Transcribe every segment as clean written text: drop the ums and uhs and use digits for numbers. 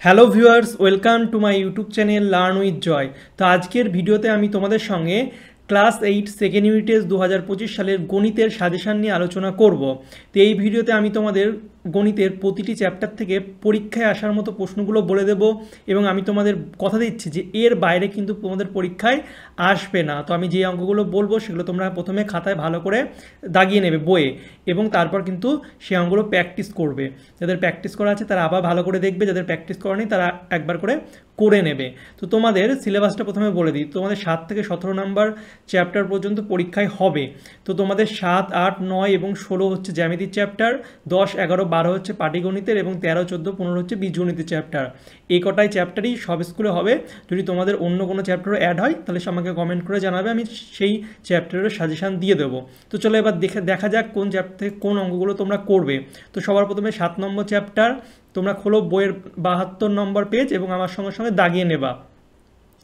Hello viewers, welcome to my YouTube channel learn with Joy. তো আজকের ভিডিওতে আমি তোমাদের সঙ্গে ক্লাস 8 সেকেন্ড ইউনিট টেস্ট 2025 সালের গণিতের সাজেশান নিয়ে আলোচনা করব। তো এই ভিডিওতে আমি তোমাদের গণিতের প্রতিটি চ্যাপ্টার থেকে পরীক্ষায় আসার মতো প্রশ্নগুলো বলে দেব এবং আমি তোমাদের কথা দিচ্ছি যে এর বাইরে কিন্তু তোমাদের পরীক্ষায় আসবে না। তো আমি যে অঙ্কগুলো বলবো সেগুলো তোমরা প্রথমে খাতায় ভালো করে দাগিয়ে নেবে বইয়ে, এবং তারপর কিন্তু সেই অঙ্কগুলো প্র্যাকটিস করবে। যাদের প্র্যাকটিস করা আছে তারা আবার ভালো করে দেখবে, যাদের প্র্যাকটিস করা নেই তারা একবার করে নেবে। তো তোমাদের সিলেবাসটা প্রথমে বলে দিই। তোমাদের 7 থেকে 17 নম্বর চ্যাপ্টার পর্যন্ত পরীক্ষায় হবে। তো তোমাদের 7, 8, 9 এবং 16 হচ্ছে জ্যামিতির চ্যাপ্টার, 10, 11, 12 হচ্ছে পাটিগণিতের এবং 13, 14, 15 হচ্ছে বীজগণিতের চ্যাপ্টার। এই কটাই চ্যাপ্টারই সব স্কুলে হবে। যদি তোমাদের অন্য কোনো চ্যাপ্টারও অ্যাড হয় তাহলে আমাকে কমেন্ট করে জানাবে, আমি সেই চ্যাপ্টারের সাজেশান দিয়ে দেবো। তো চলো এবার দেখা যাক কোন চ্যাপ্টার থেকে কোন অঙ্কগুলো তোমরা করবে। তো সবার প্রথমে 7 নম্বর চ্যাপ্টার তোমরা খোলো বইয়ের 72 নম্বর পেজ এবং আমার সঙ্গে সঙ্গে দাগিয়ে নেবা।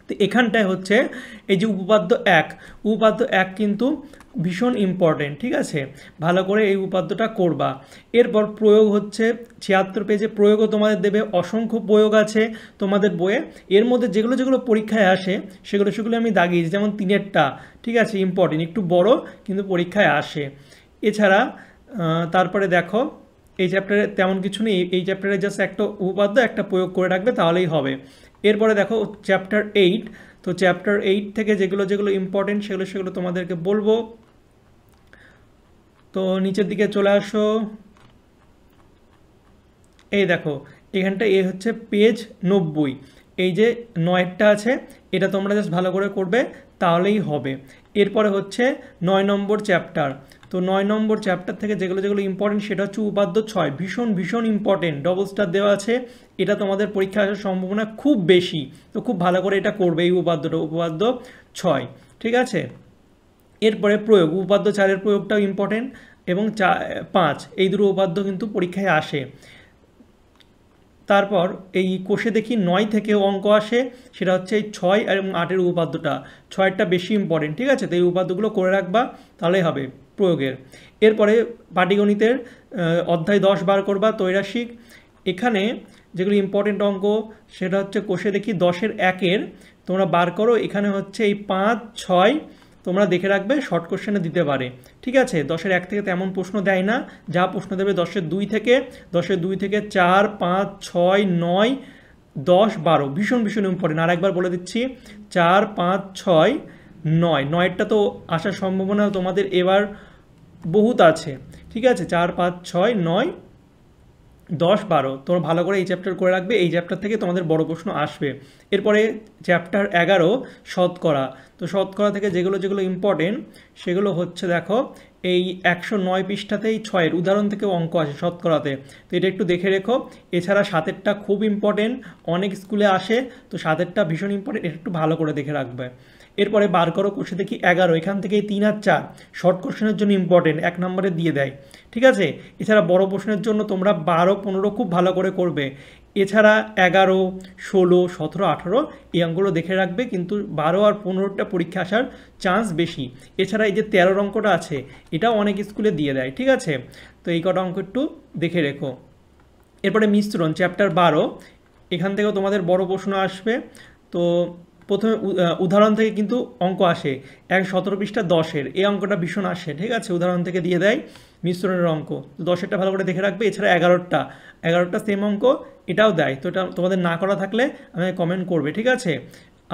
তো এখানটায় হচ্ছে এই যে উপপাদ্য 1 কিন্তু ভীষণ ইম্পর্টেন্ট, ঠিক আছে? ভালো করে এই উপপাদ্যটা করবা। এরপর প্রয়োগ হচ্ছে 76 পেজে, প্রয়োগও তোমাদের দেবে। অসংখ্য প্রয়োগ আছে তোমাদের বইয়ে। এর মধ্যে যেগুলো যেগুলো পরীক্ষায় আসে সেগুলো আমি দাগিয়েছি, যেমন 3-এরটা, ঠিক আছে, ইম্পর্টেন্ট, একটু বড় কিন্তু পরীক্ষায় আসে। এছাড়া তারপরে দেখো এই চ্যাপ্টারে তেমন কিছু নেই, এই চ্যাপ্টারে জাস্ট একটা উপপাদ্য একটা প্রয়োগ করে রাখবে তাহলেই হবে। এরপরে দেখো চ্যাপ্টার 8। তো চ্যাপ্টার 8 থেকে যেগুলো যেগুলো ইম্পর্টেন্ট সেগুলো তোমাদেরকে বলবো। তো নিচের দিকে চলে আসো, এই দেখো এখানটা এ হচ্ছে পেজ 90। এই যে 9টা আছে এটা তোমরা জাস্ট ভালো করে করবে তাহলেই হবে। এরপরে হচ্ছে 9 নম্বর চ্যাপ্টার। তো 9 নম্বর চ্যাপ্টার থেকে যেগুলো যেগুলো ইম্পর্টেন্ট সেটা হচ্ছে উপাদ্য 6, ভীষণ ইম্পর্টেন্ট, ডবল স্টার দেওয়া আছে। এটা তোমাদের পরীক্ষা আসার সম্ভাবনা খুব বেশি। তো খুব ভালো করে এটা করবে এই উপাদ্য 6, ঠিক আছে? এরপরে প্রয়োগ, উপাদ্য 4-এর প্রয়োগটাও ইম্পর্টেন্ট, এবং 5 এই দুটো উপাদ্য কিন্তু পরীক্ষায় আসে। তারপর এই কোষে দেখি 9 থেকেও অঙ্ক আসে, সেটা হচ্ছে এই 6 এবং 8-এর উপাদ্যটা। 6-এরটা বেশি ইম্পর্টেন্ট, ঠিক আছে? তো এই উপাদ্যগুলো করে রাখবা তাহলেই হবে প্রয়োগের। এরপরে পাটিগণিতের অধ্যায় 10 বার করবা, ত্রৈরাশিক। এখানে যেগুলো ইম্পর্টেন্ট অঙ্ক সেটা হচ্ছে কোষে দেখি 10-এর 1-এর তোমরা বার করো। এখানে হচ্ছে এই 5, 6 তোমরা দেখে রাখবে, শর্ট কোশ্চেনে দিতে পারে, ঠিক আছে? 10-এর 1 থেকে তেমন প্রশ্ন দেয় না, যা প্রশ্ন দেবে 10-এর 2 থেকে, 10-এর 2 থেকে 4, 5, 6, 9, 10, 12 ভীষণ ইম্পর্টেন্ট। আর একবার বলে দিচ্ছি, 4, 5, 6, 9, 9টা তো আসার সম্ভাবনা তোমাদের এবার বহুত আছে, ঠিক আছে? 4, 5, 6, 9, 10, 12 তোমরা ভালো করে এই চ্যাপ্টার করে রাখবে। এই চ্যাপ্টার থেকে তোমাদের বড় প্রশ্ন আসবে। এরপরে চ্যাপ্টার 11 শতকরা। তো শতকরা থেকে যেগুলো যেগুলো ইম্পর্টেন্ট সেগুলো হচ্ছে দেখো এই 109 পৃষ্ঠাতেই 6-এর উদাহরণ থেকে অঙ্ক আসে শতকরাতে। তো এটা একটু দেখে রেখো। এছাড়া 7-এরটা খুব ইম্পর্টেন্ট, অনেক স্কুলে আসে। তো 7-এরটা ভীষণ ইম্পর্টেন্ট, এটা একটু ভালো করে দেখে রাখবে। এরপরে বার করো কোষে দেখি 11। এখান থেকে 3 আর 4 শর্ট কোশ্চেনের জন্য ইম্পর্টেন্ট, 1 নম্বরে দিয়ে দেয়, ঠিক আছে? এছাড়া বড় প্রশ্নের জন্য তোমরা 12, 15 খুব ভালো করে করবে। এছাড়া 11, 16, 17, 18 এই অঙ্কগুলো দেখে রাখবে, কিন্তু 12 আর 15টা পরীক্ষা আসার চান্স বেশি। এছাড়া এই যে 13 অঙ্কটা আছে এটাও অনেক স্কুলে দিয়ে দেয়, ঠিক আছে? তো এই কটা অঙ্ক একটু দেখে রেখো। এরপরে মিশ্রণ চ্যাপ্টার 12, এখান থেকেও তোমাদের বড় প্রশ্ন আসবে। তো প্রথমে উদাহরণ থেকে কিন্তু অঙ্ক আসে, 17 পৃষ্ঠা 10-এর এই অঙ্কটা ভীষণ আসে, ঠিক আছে? উদাহরণ থেকে দিয়ে দেয় মিশ্রণের অঙ্ক। তো 10-এরটা ভালো করে দেখে রাখবে। এছাড়া 11টা সেম অঙ্ক, এটাও দেয়। তো এটা তোমাদের না করা থাকলে আমাকে কমেন্ট করবে, ঠিক আছে?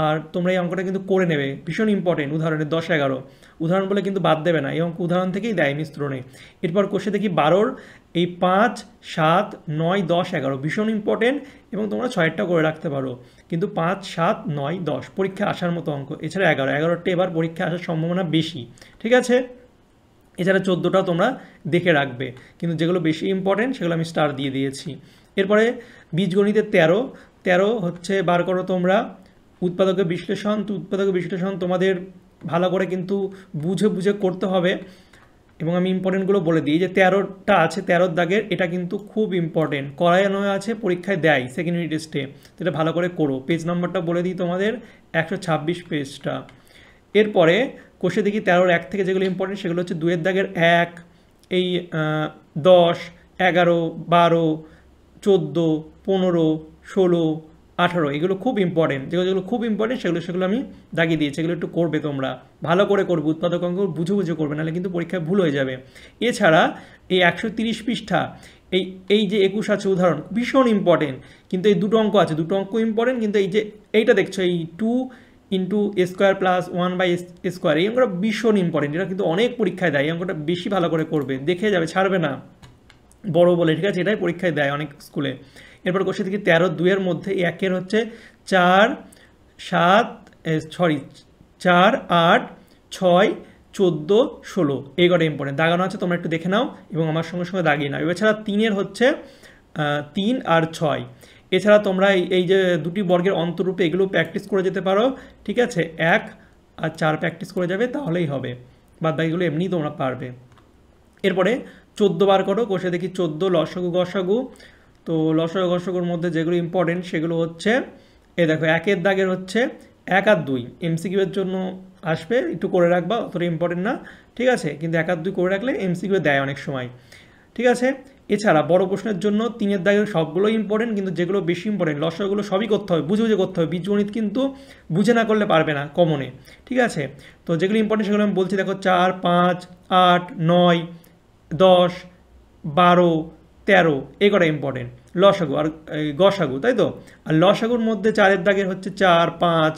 আর তোমরা এই অঙ্কটা কিন্তু করে নেবে, ভীষণ ইম্পর্টেন্ট। উদাহরণের 10, 11 উদাহরণ বলে কিন্তু বাদ দেবে না, এই অঙ্ক উদাহরণ থেকেই দেয় মিশ্রণে। এরপর কোষে দেখি 12-র এই 5, 7, 9, 10, 11 ভীষণ ইম্পর্টেন্ট, এবং তোমরা 6-এরটা করে রাখতে পারো। কিন্তু 5, 7, 9, 10 পরীক্ষা আসার মতো অঙ্ক। এছাড়া 11টা এবার পরীক্ষা আসার সম্ভাবনা বেশি, ঠিক আছে? এছাড়া 14টাও তোমরা দেখে রাখবে, কিন্তু যেগুলো বেশি ইম্পর্টেন্ট সেগুলো আমি স্টার দিয়ে দিয়েছি। এরপরে বীজগণিতের 13 হচ্ছে বার করো তোমরা উৎপাদকের বিশ্লেষণ। তো উৎপাদকের বিশ্লেষণ তোমাদের ভালো করে কিন্তু বুঝে করতে হবে, এবং আমি ইম্পর্টেন্টগুলো বলে দিই। যে 13টা আছে 13 দাগের, এটা কিন্তু খুব ইম্পর্টেন্ট, করানো আছে, পরীক্ষায় দেয় সেকেন্ড ইউনিট টেস্টে। তো এটা ভালো করে করো। পেজ নাম্বারটা বলে দিই তোমাদের, 126 পেজটা। এরপরে কোষে দেখি 13-র 1 থেকে যেগুলো ইম্পর্টেন্ট সেগুলো হচ্ছে 2-এর দাগের 1, এই 10, 11, 12, 14, 15, 16, 18 এগুলো খুব ইম্পর্টেন্ট, যেগুলো খুব ইম্পর্টেন্ট সেগুলো আমি দাগিয়ে দিয়েছি, এগুলো একটু করবে তোমরা, ভালো করে করবে, উৎপাদক অঙ্ক বুঝে বুঝে করবে, নাহলে কিন্তু পরীক্ষায় ভুল হয়ে যাবে। এছাড়া এই 130 পৃষ্ঠা এই যে 21 আছে উদাহরণ, ভীষণ ইম্পর্টেন্ট, কিন্তু এই দুটো অঙ্ক আছে, দুটো অঙ্ক ইম্পর্টেন্ট, কিন্তু এই যে এইটা দেখছো এই 2 ইন্টু স্কোয়ার প্লাস 1/স্কোয়ার, এই অঙ্কটা ভীষণ ইম্পর্টেন্ট, এটা কিন্তু অনেক পরীক্ষায় দেয়, এই অঙ্কটা বেশি ভালো করে করবে, দেখে যাবে, ছাড়বে না বড় বলে, ঠিক আছে, এটাই পরীক্ষায় দেয় অনেক স্কুলে। এরপর কোশ্চেন থেকে 13, 2-এর মধ্যে একের হচ্ছে 4, 7, 4, 8, 6, 14, 16 এই কটা ইম্পর্টেন্ট দাগানো আছে, তোমরা একটু দেখে নাও এবং আমার সঙ্গে সঙ্গে দাগিয়ে নাও। এছাড়া 3-এর হচ্ছে 3 আর 6, এছাড়া তোমরা এই যে দুটি বর্গের অন্তরূপে এগুলো প্র্যাকটিস করে যেতে পারো, ঠিক আছে, 1 আর 4 প্র্যাকটিস করে যাবে তাহলেই হবে, বাদ বাকিগুলো এমনিই তোমরা পারবে। এরপরে 14 বার করো, কোষে দেখি 14 লসাগু গসাগু। তো লসাগু গসাগুর মধ্যে যেগুলো ইম্পর্টেন্ট সেগুলো হচ্ছে এই দেখো, 1-এর দাগের হচ্ছে 1 আর 2, এমসিকিউয়ের জন্য আসবে, একটু করে রাখবা, অতটা ইম্পর্টেন্ট না, ঠিক আছে, কিন্তু 1 আর 2 করে রাখলে এমসিকিউ দেয় অনেক সময়, ঠিক আছে। এছাড়া বড় প্রশ্নের জন্য 3-এর দাগের সবগুলো ইম্পর্টেন্ট, কিন্তু যেগুলো বেশি ইম্পর্টেন্ট লসাগুলো সবই করতে হবে, বুঝে বুঝে করতে হবে, বীজগণিত কিন্তু বুঝে না করলে পারবে না কমনে, ঠিক আছে। তো যেগুলো ইম্পর্টেন্ট সেগুলো আমি বলছি, দেখো 4, 5, 8, 9, 10, 12, 13 এই কটা ইম্পর্টেন্ট লসাগু আর গসাগু, তাই তো। আর লসাগুর মধ্যে 4-এর দাগের হচ্ছে 4, 5,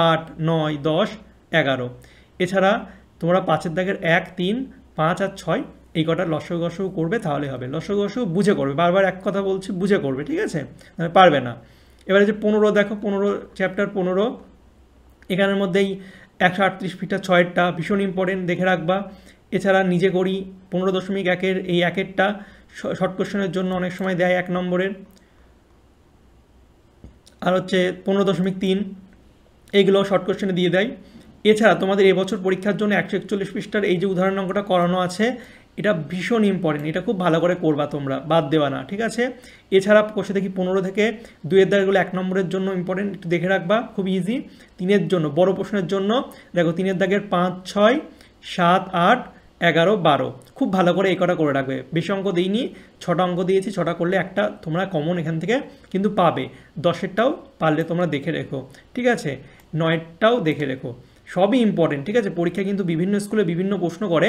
8, 9, 10, 11। এছাড়া তোমরা 5-এর দাগের 1, 3, 5 আর 6 এই কটা লসাগু গসাগু করবে, তাহলে হবে। লসাগু গসাগু বুঝে করবে, বারবার এক কথা বলছি, বুঝে করবে, ঠিক আছে, পারবে না। এবারে যে 15 দেখো, 15 চ্যাপ্টার 15, এখানের মধ্যেই 138 ফিটটা 6-এরটা ভীষণ ইম্পর্টেন্ট, দেখে রাখবা। এছাড়া নিজে করি 15.1-এর এই 1-এরটা শর্ট কোশ্চেনের জন্য অনেক সময় দেয় 1 নম্বরের, আর হচ্ছে 15.3 এইগুলো শর্ট কোশ্চেনে দিয়ে দেয়। এছাড়া তোমাদের এবছর পরীক্ষার জন্য 141 পৃষ্ঠার এই যে উদাহরণ অঙ্কটা করানো আছে, এটা ভীষণ ইম্পর্টেন্ট, এটা খুব ভালো করে করবা তোমরা, বাদ দেওয়া না, ঠিক আছে। এছাড়া কোষে দেখি 15 থেকে 2-এর দাগগুলো 1 নম্বরের জন্য ইম্পর্টেন্ট, একটু দেখে রাখবা, খুব ইজি। 3-এর জন্য বড় প্রশ্নের জন্য দেখো 3-এর দাগের 5, 6, 7, 8, 11, 12 খুব ভালো করে এই কটা করে রাখবে। বেশি অঙ্ক দিইনি, 6টা অঙ্ক দিয়েছি, 6টা করলে একটা তোমরা কমন এখান থেকে কিন্তু পাবে। 10-এরটাও পারলে তোমরা দেখে রেখো, ঠিক আছে, 9-এরটাও দেখে রেখো, সবই ইম্পর্টেন্ট, ঠিক আছে। পরীক্ষা কিন্তু বিভিন্ন স্কুলে বিভিন্ন প্রশ্ন করে,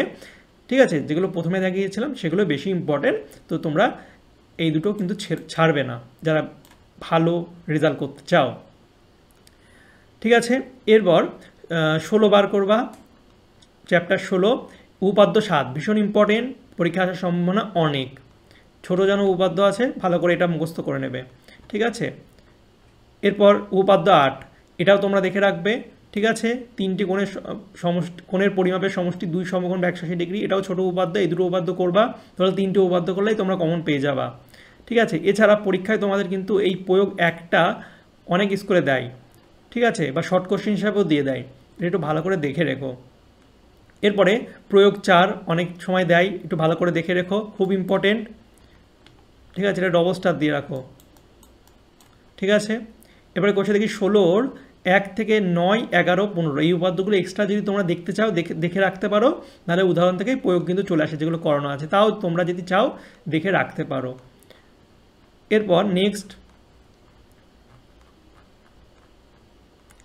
ঠিক আছে, যেগুলো প্রথমে দেখিয়েছিলাম সেগুলো বেশি ইম্পর্টেন্ট, তো তোমরা এই দুটো কিন্তু ছাড়বে না যারা ভালো রেজাল্ট করতে চাও, ঠিক আছে। এরপর 16 বার করবা, চ্যাপ্টার 16 উপপাদ্য 7 ভীষণ ইম্পর্টেন্ট, পরীক্ষা আসার সম্ভাবনা অনেক, ছোটো যেন উপপাদ্য আছে, ভালো করে এটা মুখস্থ করে নেবে, ঠিক আছে। এরপর উপপাদ্য 8 এটাও তোমরা দেখে রাখবে, ঠিক আছে। 3টি কোণের সমষ্টি, কোণের পরিমাপের সমষ্টি 2 সমকোণ 180 ডিগ্রি, এটাও ছোটো উপপাদ্য, এই দুটো উপপাদ্য করবা, তাহলে 3টে উপপাদ্য করলেই তোমরা কমন পেয়ে যাবা, ঠিক আছে। এছাড়া পরীক্ষায় তোমাদের কিন্তু এই প্রয়োগ 1টা অনেক স্কুলে দেয়, ঠিক আছে, বা শর্ট কোশ্চেন হিসাবেও দিয়ে দেয়, এটা একটু ভালো করে দেখে রেখো। এরপরে প্রয়োগ 4 অনেক সময় দেয়, একটু ভালো করে দেখে রেখো, খুব ইম্পর্টেন্ট, ঠিক আছে, এটা ডবল স্টার দিয়ে রাখো, ঠিক আছে। এবারে কোশ্চেন দেখি 16-র 1 থেকে 9, 11, 15 এই উপপাদ্যগুলো এক্সট্রা যদি তোমরা দেখতে চাও দেখে রাখতে পারো, নাহলে উদাহরণ থেকেই প্রয়োগ কিন্তু চলে আসে, যেগুলো করানো আছে, তাও তোমরা যদি চাও দেখে রাখতে পারো। এরপর নেক্সট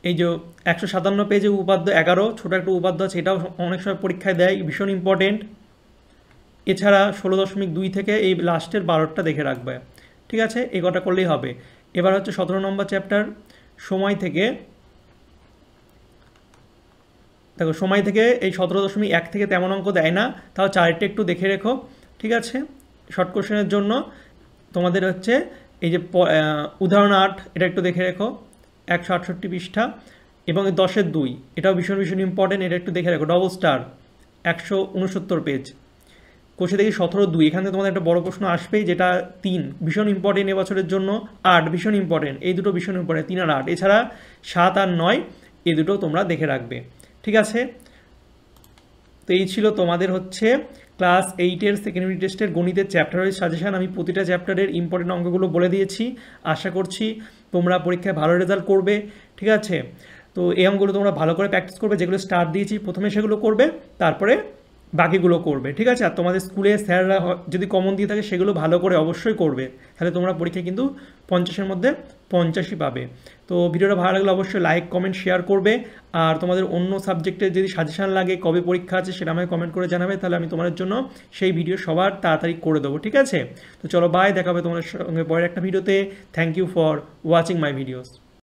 এই যে 157 পেজে উপপাদ্য 11 ছোটো একটা উপপাদ্য আছে, এটাও অনেক সময় পরীক্ষায় দেয়, ভীষণ ইম্পর্টেন্ট। এছাড়া 16.2 থেকে এই লাস্টের 12টা দেখে রাখবে, ঠিক আছে, এই কটা করলেই হবে। এবার হচ্ছে 17 নম্বর চ্যাপ্টার সময় থেকে, দেখো সময় থেকে এই 17.1 থেকে তেমন অঙ্ক দেয় না, তাও 4টা একটু দেখে রেখো, ঠিক আছে। শর্ট কোশ্চেনের জন্য তোমাদের হচ্ছে এই যে উদাহরণ 8 এটা একটু দেখে রেখো, 168 পৃষ্ঠা, এবং 10-এর 2 এটাও ভীষণ ভীষণ ইম্পর্টেন্ট, এটা একটু দেখে রাখো, ডবল স্টার, 169 পেজ। কোষে দেখি 17.2 এখান থেকে তোমাদের একটা বড় প্রশ্ন আসবেই, যেটা 3 ভীষণ ইম্পর্টেন্ট এবছরের জন্য, 8 ভীষণ ইম্পর্টেন্ট, এই দুটো ভীষণ ইম্পর্টেন্ট, 3 আর 8। এছাড়া 7 আর 9 এই দুটো তোমরা দেখে রাখবে, ঠিক আছে। তো এই ছিল তোমাদের হচ্ছে ক্লাস 8-এর সেকেন্ড ইউনিট টেস্টের গণিতের চ্যাপ্টার ওয়াইজ সাজেশন। আমি প্রতিটা চ্যাপ্টারের ইম্পর্টেন্ট অঙ্কগুলো বলে দিয়েছি, আশা করছি তোমরা পরীক্ষায় ভালো রেজাল্ট করবে, ঠিক আছে। তো এই অঙ্কগুলো তোমরা ভালো করে প্র্যাকটিস করবে, যেগুলো স্টার দিয়েছি প্রথমে সেগুলো করবে, তারপরে বাকিগুলো করবে, ঠিক আছে। আর তোমাদের স্কুলে স্যাররা যদি কমন দিয়ে থাকে সেগুলো ভালো করে অবশ্যই করবে, তাহলে তোমরা পরীক্ষায় কিন্তু 50-এর মধ্যে 50ই পাবে। তো ভিডিওটা ভালো লাগলে অবশ্যই লাইক কমেন্ট শেয়ার করবে। আর তোমাদের অন্য সাবজেক্টের যদি সাজেশান লাগে, কবে পরীক্ষা আছে সেটা আমাকে কমেন্ট করে জানাবে, তাহলে আমি তোমাদের জন্য সেই ভিডিও সবার তাড়াতাড়ি করে দেবো, ঠিক আছে। তো চলো বাই, দেখা হবে তোমাদের সঙ্গে পরের একটা ভিডিওতে। Thank you for watching my videos.